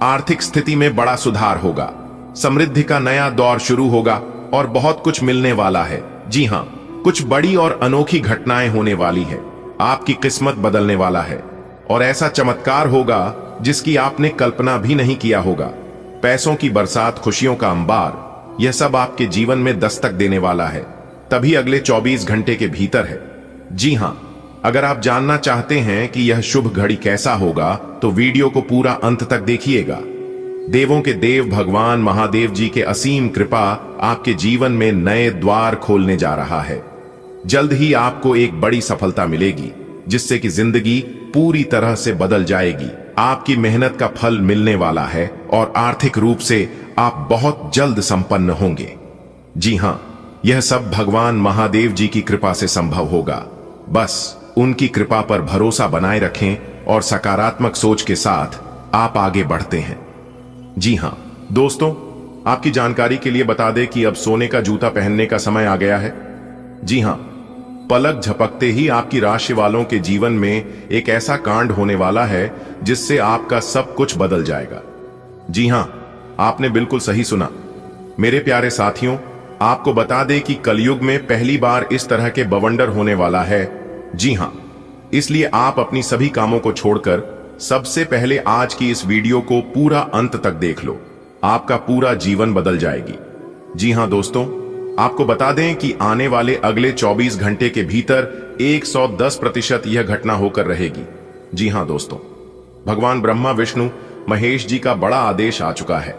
आर्थिक स्थिति में बड़ा सुधार होगा, समृद्धि का नया दौर शुरू होगा और बहुत कुछ मिलने वाला है। जी हां, कुछ बड़ी और अनोखी घटनाएं होने वाली है। आपकी किस्मत बदलने वाला है और ऐसा चमत्कार होगा जिसकी आपने कल्पना भी नहीं किया होगा। पैसों की बरसात, खुशियों का अंबार, यह सब आपके जीवन में दस्तक देने वाला है, तभी अगले 24 घंटे के भीतर है। जी हां, अगर आप जानना चाहते हैं कि यह शुभ घड़ी कैसा होगा तो वीडियो को पूरा अंत तक देखिएगा। देवों के देव भगवान महादेव जी के असीम कृपा आपके जीवन में नए द्वार खोलने जा रहा है। जल्द ही आपको एक बड़ी सफलता मिलेगी जिससे कि जिंदगी पूरी तरह से बदल जाएगी। आपकी मेहनत का फल मिलने वाला है और आर्थिक रूप से आप बहुत जल्द संपन्न होंगे। जी हां, यह सब भगवान महादेव जी की कृपा से संभव होगा। बस उनकी कृपा पर भरोसा बनाए रखें और सकारात्मक सोच के साथ आप आगे बढ़ते हैं। जी हां दोस्तों, आपकी जानकारी के लिए बता दें कि अब सोने का जूता पहनने का समय आ गया है। जी हां, पलक झपकते ही आपकी राशि वालों के जीवन में एक ऐसा कांड होने वाला है जिससे आपका सब कुछ बदल जाएगा। जी हां, आपने बिल्कुल सही सुना। मेरे प्यारे साथियों, आपको बता दें कि कलयुग में पहली बार इस तरह के बवंडर होने वाला है। जी हां, इसलिए आप अपनी सभी कामों को छोड़कर सबसे पहले आज की इस वीडियो को पूरा अंत तक देख लो। आपका पूरा जीवन बदल जाएगी। जी हां दोस्तों, आपको बता दें कि आने वाले अगले 24 घंटे के भीतर 110% यह घटना होकर रहेगी। जी हां दोस्तों, भगवान ब्रह्मा विष्णु महेश जी का बड़ा आदेश आ चुका है।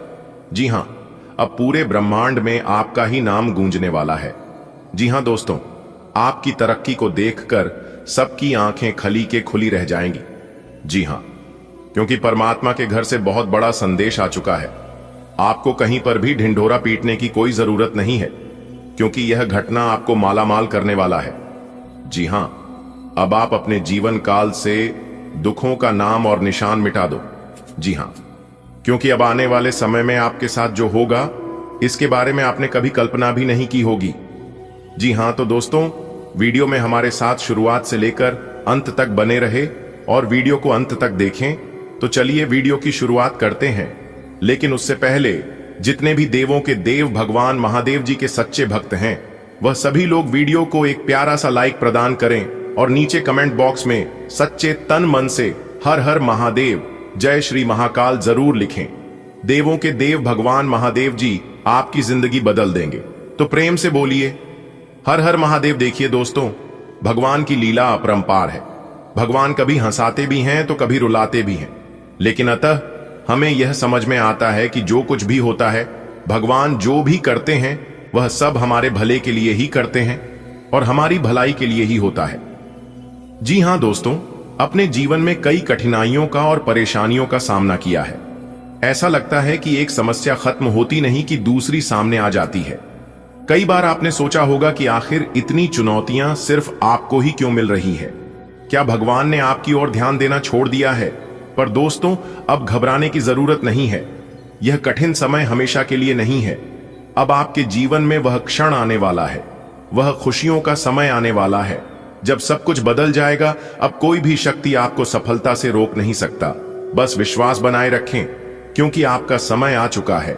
जी हां, अब पूरे ब्रह्मांड में आपका ही नाम गूंजने वाला है। जी हां दोस्तों, आपकी तरक्की को देखकर सबकी आंखें खली के खुली रह जाएंगी। जी हां, क्योंकि परमात्मा के घर से बहुत बड़ा संदेश आ चुका है। आपको कहीं पर भी ढिंढोरा पीटने की कोई जरूरत नहीं है, क्योंकि यह घटना आपको मालामाल करने वाला है। जी हां, अब आप अपने जीवन काल से दुखों का नाम और निशान मिटा दो। जी हां, क्योंकि अब आने वाले समय में आपके साथ जो होगा इसके बारे में आपने कभी कल्पना भी नहीं की होगी। जी हां, तो दोस्तों, वीडियो में हमारे साथ शुरुआत से लेकर अंत तक बने रहे और वीडियो को अंत तक देखें। तो चलिए वीडियो की शुरुआत करते हैं, लेकिन उससे पहले जितने भी देवों के देव भगवान महादेव जी के सच्चे भक्त हैं, वह सभी लोग वीडियो को एक प्यारा सा लाइक प्रदान करें और नीचे कमेंट बॉक्स में सच्चे तन मन से हर हर महादेव, जय श्री महाकाल जरूर लिखें। देवों के देव भगवान महादेव जी आपकी जिंदगी बदल देंगे, तो प्रेम से बोलिए हर हर महादेव। देखिए दोस्तों, भगवान की लीला अपरंपार है। भगवान कभी हंसाते भी हैं तो कभी रुलाते भी हैं, लेकिन अतः हमें यह समझ में आता है कि जो कुछ भी होता है, भगवान जो भी करते हैं वह सब हमारे भले के लिए ही करते हैं और हमारी भलाई के लिए ही होता है। जी हां दोस्तों, अपने जीवन में कई कठिनाइयों का और परेशानियों का सामना किया है। ऐसा लगता है कि एक समस्या खत्म होती नहीं कि दूसरी सामने आ जाती है। कई बार आपने सोचा होगा कि आखिर इतनी चुनौतियां सिर्फ आपको ही क्यों मिल रही है? क्या भगवान ने आपकी ओर ध्यान देना छोड़ दिया है? पर दोस्तों, अब घबराने की जरूरत नहीं है। यह कठिन समय हमेशा के लिए नहीं है। अब आपके जीवन में वह क्षण आने वाला है, वह खुशियों का समय आने वाला है जब सब कुछ बदल जाएगा। अब कोई भी शक्ति आपको सफलता से रोक नहीं सकता। बस विश्वास बनाए रखें, क्योंकि आपका समय आ चुका है,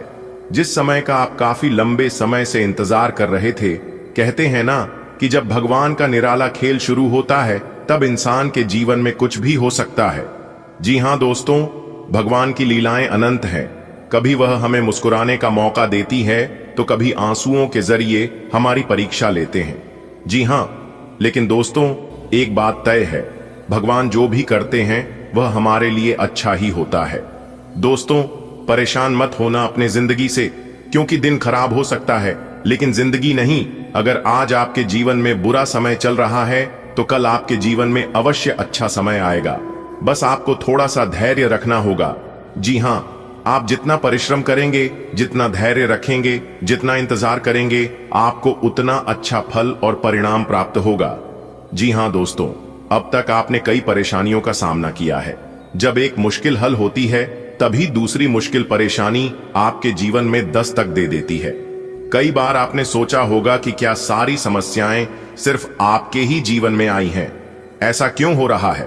जिस समय का आप काफी लंबे समय से इंतजार कर रहे थे। कहते हैं ना कि जब भगवान का निराला खेल शुरू होता है तब इंसान के जीवन में कुछ भी हो सकता है। जी हां दोस्तों, भगवान की लीलाएं अनंत हैं। कभी वह हमें मुस्कुराने का मौका देती है तो कभी आंसुओं के जरिए हमारी परीक्षा लेते हैं। जी हां, लेकिन दोस्तों, एक बात तय है, भगवान जो भी करते हैं वह हमारे लिए अच्छा ही होता है। दोस्तों, परेशान मत होना अपने जिंदगी से, क्योंकि दिन खराब हो सकता है लेकिन जिंदगी नहीं। अगर आज आपके जीवन में बुरा समय चल रहा है तो कल आपके जीवन में अवश्य अच्छा समय आएगा। बस आपको थोड़ा सा धैर्य रखना होगा। जी हां, आप जितना परिश्रम करेंगे, जितना धैर्य रखेंगे, जितना इंतजार करेंगे, आपको उतना अच्छा फल और परिणाम प्राप्त होगा। जी हां दोस्तों, अब तक आपने कई परेशानियों का सामना किया है। जब एक मुश्किल हल होती है तभी दूसरी मुश्किल परेशानी आपके जीवन में दस्तक दे देती है। कई बार आपने सोचा होगा कि क्या सारी समस्याएं सिर्फ आपके ही जीवन में आई हैं? ऐसा क्यों हो रहा है?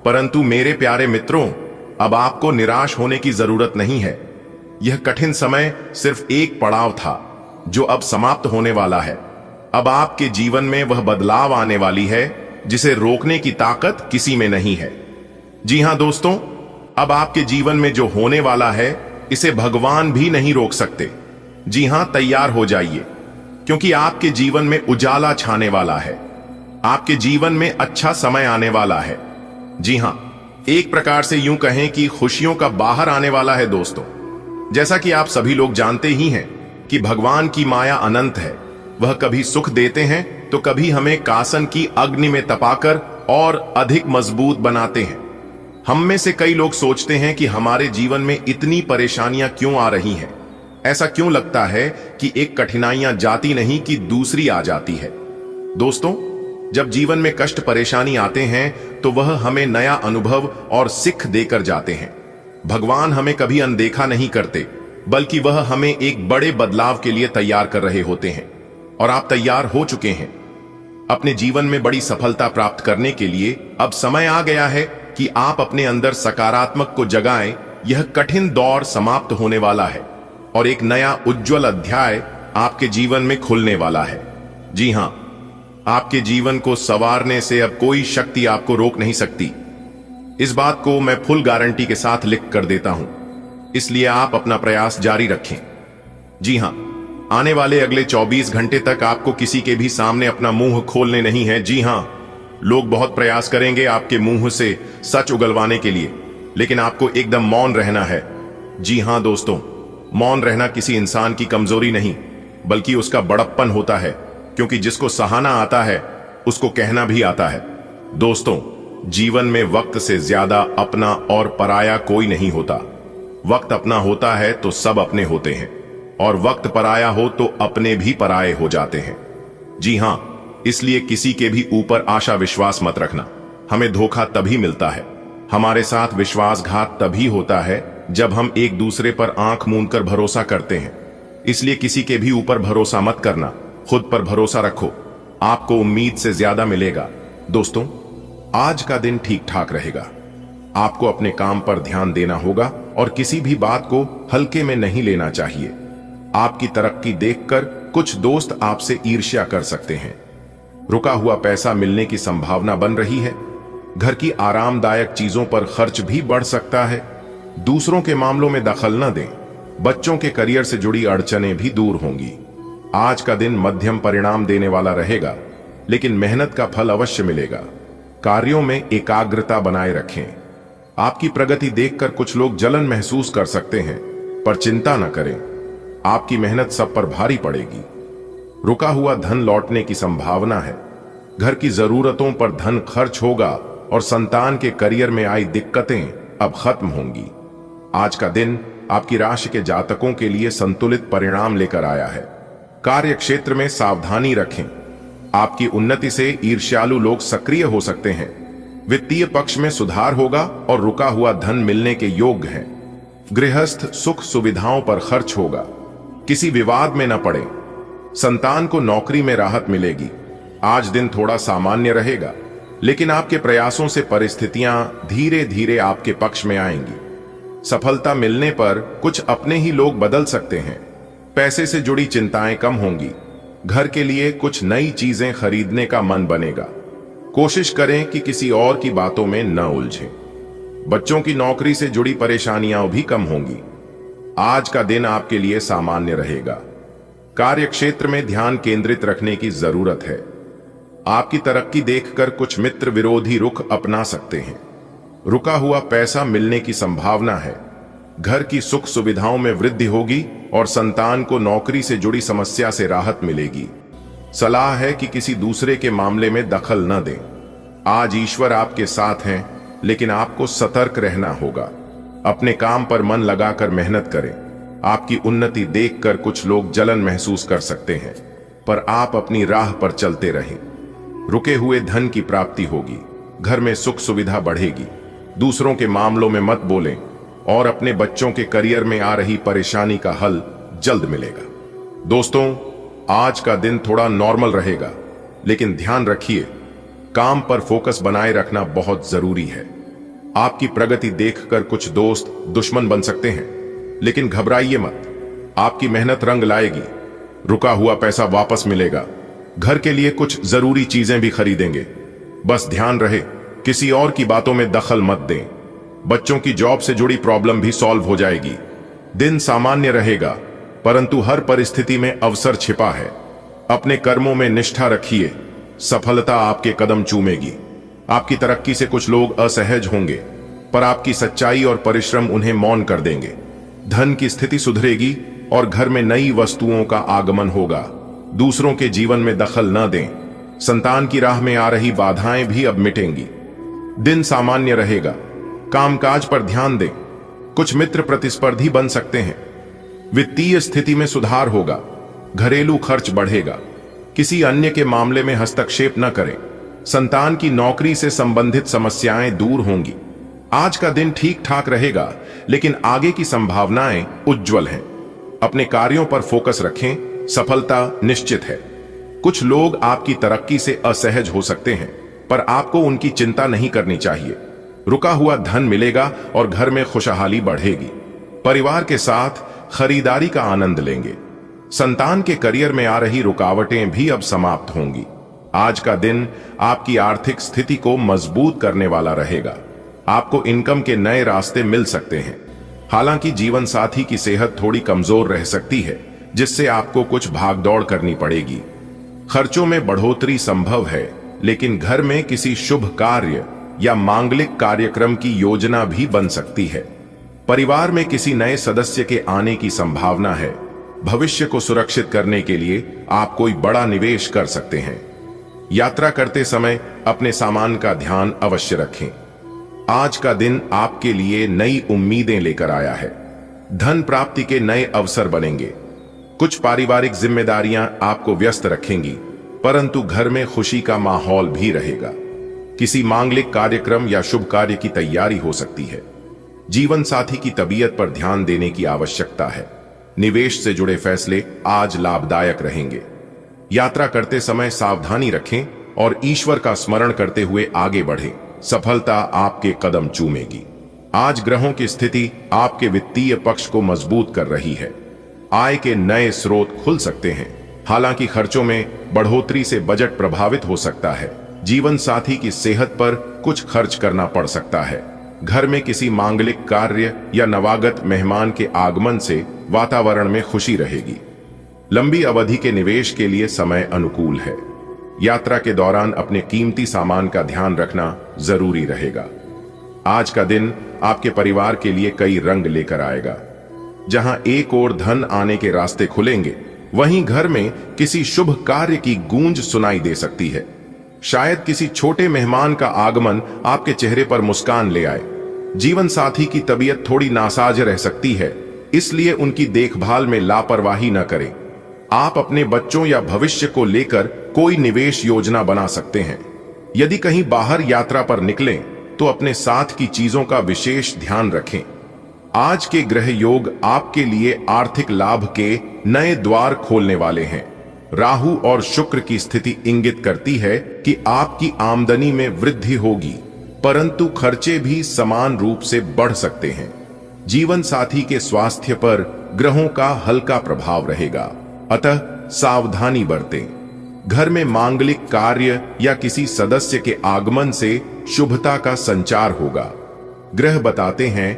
परंतु मेरे प्यारे मित्रों, अब आपको निराश होने की जरूरत नहीं है। यह कठिन समय सिर्फ एक पड़ाव था जो अब समाप्त होने वाला है। अब आपके जीवन में वह बदलाव आने वाली है जिसे रोकने की ताकत किसी में नहीं है। जी हां दोस्तों, अब आपके जीवन में जो होने वाला है इसे भगवान भी नहीं रोक सकते। जी हां, तैयार हो जाइए, क्योंकि आपके जीवन में उजाला छाने वाला है। आपके जीवन में अच्छा समय आने वाला है। जी हां, एक प्रकार से यूं कहें कि खुशियों का बाहर आने वाला है दोस्तों। जैसा कि आप सभी लोग जानते ही हैं कि भगवान की माया अनंत है। वह कभी सुख देते हैं तो कभी हमें कासन की अग्नि में तपाकर और अधिक मजबूत बनाते हैं। हम में से कई लोग सोचते हैं कि हमारे जीवन में इतनी परेशानियां क्यों आ रही हैं। ऐसा क्यों लगता है कि एक कठिनाइयां जाती नहीं कि दूसरी आ जाती है। दोस्तों, जब जीवन में कष्ट परेशानी आते हैं तो वह हमें नया अनुभव और सीख देकर जाते हैं। भगवान हमें कभी अनदेखा नहीं करते, बल्कि वह हमें एक बड़े बदलाव के लिए तैयार कर रहे होते हैं। और आप तैयार हो चुके हैं। अपने जीवन में बड़ी सफलता प्राप्त करने के लिए अब समय आ गया है कि आप अपने अंदर सकारात्मक को जगाएं। यह कठिन दौर समाप्त होने वाला है और एक नया उज्जवल अध्याय आपके जीवन में खुलने वाला है। जी हां, आपके जीवन को संवारने से अब कोई शक्ति आपको रोक नहीं सकती। इस बात को मैं फुल गारंटी के साथ लिख कर देता हूं, इसलिए आप अपना प्रयास जारी रखें। जी हां, आने वाले अगले 24 घंटे तक आपको किसी के भी सामने अपना मुंह खोलने नहीं है। जी हां, लोग बहुत प्रयास करेंगे आपके मुंह से सच उगलवाने के लिए, लेकिन आपको एकदम मौन रहना है। जी हां दोस्तों, मौन रहना किसी इंसान की कमजोरी नहीं, बल्कि उसका बड़प्पन होता है, क्योंकि जिसको सहाना आता है उसको कहना भी आता है। दोस्तों, जीवन में वक्त से ज्यादा अपना और पराया कोई नहीं होता। वक्त अपना होता है तो सब अपने होते हैं, और वक्त पराया हो तो अपने भी पराये हो जाते हैं। जी हां, इसलिए किसी के भी ऊपर आशा विश्वास मत रखना। हमें धोखा तभी मिलता है, हमारे साथ विश्वासघात तभी होता है जब हम एक दूसरे पर आंख मूंद कर भरोसा करते हैं। इसलिए किसी के भी ऊपर भरोसा मत करना, खुद पर भरोसा रखो, आपको उम्मीद से ज्यादा मिलेगा। दोस्तों, आज का दिन ठीक ठाक रहेगा। आपको अपने काम पर ध्यान देना होगा और किसी भी बात को हल्के में नहीं लेना चाहिए। आपकी तरक्की देखकर कुछ दोस्त आपसे ईर्ष्या कर सकते हैं। रुका हुआ पैसा मिलने की संभावना बन रही है। घर की आरामदायक चीजों पर खर्च भी बढ़ सकता है। दूसरों के मामलों में दखल न दें। बच्चों के करियर से जुड़ी अड़चनें भी दूर होंगी। आज का दिन मध्यम परिणाम देने वाला रहेगा, लेकिन मेहनत का फल अवश्य मिलेगा। कार्यों में एकाग्रता बनाए रखें। आपकी प्रगति देखकर कुछ लोग जलन महसूस कर सकते हैं, पर चिंता न करें, आपकी मेहनत सब पर भारी पड़ेगी। रुका हुआ धन लौटने की संभावना है। घर की जरूरतों पर धन खर्च होगा और संतान के करियर में आई दिक्कतें अब खत्म होंगी। आज का दिन आपकी राशि के जातकों के लिए संतुलित परिणाम लेकर आया है। कार्य क्षेत्र में सावधानी रखें। आपकी उन्नति से ईर्ष्यालु लोग सक्रिय हो सकते हैं। वित्तीय पक्ष में सुधार होगा और रुका हुआ धन मिलने के योग्य है। गृहस्थ सुख सुविधाओं पर खर्च होगा। किसी विवाद में न पड़े। संतान को नौकरी में राहत मिलेगी। आज दिन थोड़ा सामान्य रहेगा, लेकिन आपके प्रयासों से परिस्थितियां धीरे धीरे आपके पक्ष में आएंगी। सफलता मिलने पर कुछ अपने ही लोग बदल सकते हैं। पैसे से जुड़ी चिंताएं कम होंगी। घर के लिए कुछ नई चीजें खरीदने का मन बनेगा। कोशिश करें कि किसी और की बातों में न उलझें। बच्चों की नौकरी से जुड़ी परेशानियां भी कम होंगी। आज का दिन आपके लिए सामान्य रहेगा। कार्य क्षेत्र में ध्यान केंद्रित रखने की जरूरत है। आपकी तरक्की देखकर कुछ मित्र विरोधी रुख अपना सकते हैं। रुका हुआ पैसा मिलने की संभावना है। घर की सुख सुविधाओं में वृद्धि होगी और संतान को नौकरी से जुड़ी समस्या से राहत मिलेगी। सलाह है कि किसी दूसरे के मामले में दखल न दें। आज ईश्वर आपके साथ हैं, लेकिन आपको सतर्क रहना होगा। अपने काम पर मन लगाकर मेहनत करें। आपकी उन्नति देखकर कुछ लोग जलन महसूस कर सकते हैं, पर आप अपनी राह पर चलते रहें। रुके हुए धन की प्राप्ति होगी। घर में सुख सुविधा बढ़ेगी। दूसरों के मामलों में मत बोलें और अपने बच्चों के करियर में आ रही परेशानी का हल जल्द मिलेगा। दोस्तों, आज का दिन थोड़ा नॉर्मल रहेगा, लेकिन ध्यान रखिए, काम पर फोकस बनाए रखना बहुत जरूरी है। आपकी प्रगति देखकर कुछ दोस्त दुश्मन बन सकते हैं, लेकिन घबराइए मत। आपकी मेहनत रंग लाएगी। रुका हुआ पैसा वापस मिलेगा। घर के लिए कुछ जरूरी चीजें भी खरीदेंगे। बस ध्यान रहे, किसी और की बातों में दखल मत दें। बच्चों की जॉब से जुड़ी प्रॉब्लम भी सॉल्व हो जाएगी। दिन सामान्य रहेगा, परंतु हर परिस्थिति में अवसर छिपा है। अपने कर्मों में निष्ठा रखिए, सफलता आपके कदम चूमेगी। आपकी तरक्की से कुछ लोग असहज होंगे, पर आपकी सच्चाई और परिश्रम उन्हें मौन कर देंगे। धन की स्थिति सुधरेगी और घर में नई वस्तुओं का आगमन होगा। दूसरों के जीवन में दखल न दें। संतान की राह में आ रही बाधाएं भी अब मिटेंगी। दिन सामान्य रहेगा, कामकाज पर ध्यान दें। कुछ मित्र प्रतिस्पर्धी बन सकते हैं। वित्तीय स्थिति में सुधार होगा। घरेलू खर्च बढ़ेगा। किसी अन्य के मामले में हस्तक्षेप न करें। संतान की नौकरी से संबंधित समस्याएं दूर होंगी। आज का दिन ठीक ठाक रहेगा, लेकिन आगे की संभावनाएं उज्जवल हैं। अपने कार्यों पर फोकस रखें, सफलता निश्चित है। कुछ लोग आपकी तरक्की से असहज हो सकते हैं, पर आपको उनकी चिंता नहीं करनी चाहिए। रुका हुआ धन मिलेगा और घर में खुशहाली बढ़ेगी। परिवार के साथ खरीदारी का आनंद लेंगे। संतान के करियर में आ रही रुकावटें भी अब समाप्त होंगी। आज का दिन आपकी आर्थिक स्थिति को मजबूत करने वाला रहेगा। आपको इनकम के नए रास्ते मिल सकते हैं। हालांकि जीवन साथी की सेहत थोड़ी कमजोर रह सकती है, जिससे आपको कुछ भागदौड़ करनी पड़ेगी। खर्चों में बढ़ोतरी संभव है, लेकिन घर में किसी शुभ कार्य या मांगलिक कार्यक्रम की योजना भी बन सकती है। परिवार में किसी नए सदस्य के आने की संभावना है। भविष्य को सुरक्षित करने के लिए आप कोई बड़ा निवेश कर सकते हैं। यात्रा करते समय अपने सामान का ध्यान अवश्य रखें। आज का दिन आपके लिए नई उम्मीदें लेकर आया है। धन प्राप्ति के नए अवसर बनेंगे। कुछ पारिवारिक जिम्मेदारियां आपको व्यस्त रखेंगी, परंतु घर में खुशी का माहौल भी रहेगा। किसी मांगलिक कार्यक्रम या शुभ कार्य की तैयारी हो सकती है। जीवन साथी की तबीयत पर ध्यान देने की आवश्यकता है। निवेश से जुड़े फैसले आज लाभदायक रहेंगे। यात्रा करते समय सावधानी रखें और ईश्वर का स्मरण करते हुए आगे बढ़ें। सफलता आपके कदम चूमेगी। आज ग्रहों की स्थिति आपके वित्तीय पक्ष को मजबूत कर रही है। आय के नए स्रोत खुल सकते हैं। हालांकि खर्चों में बढ़ोतरी से बजट प्रभावित हो सकता है। जीवन साथी की सेहत पर कुछ खर्च करना पड़ सकता है। घर में किसी मांगलिक कार्य या नवागत मेहमान के आगमन से वातावरण में खुशी रहेगी। लंबी अवधि के निवेश के लिए समय अनुकूल है। यात्रा के दौरान अपने कीमती सामान का ध्यान रखना जरूरी रहेगा। आज का दिन आपके परिवार के लिए कई रंग लेकर आएगा। जहां एक ओर धन आने के रास्ते खुलेंगे, वहीं घर में किसी शुभ कार्य की गूंज सुनाई दे सकती है। शायद किसी छोटे मेहमान का आगमन आपके चेहरे पर मुस्कान ले आए। जीवन साथी की तबीयत थोड़ी नासाज रह सकती है, इसलिए उनकी देखभाल में लापरवाही न करें। आप अपने बच्चों या भविष्य को लेकर कोई निवेश योजना बना सकते हैं। यदि कहीं बाहर यात्रा पर निकलें, तो अपने साथ की चीजों का विशेष ध्यान रखें। आज के ग्रह योग आपके लिए आर्थिक लाभ के नए द्वार खोलने वाले हैं। राहु और शुक्र की स्थिति इंगित करती है कि आपकी आमदनी में वृद्धि होगी, परंतु खर्चे भी समान रूप से बढ़ सकते हैं। जीवन साथी के स्वास्थ्य पर ग्रहों का हल्का प्रभाव रहेगा, अतः सावधानी बरतें। घर में मांगलिक कार्य या किसी सदस्य के आगमन से शुभता का संचार होगा। ग्रह बताते हैं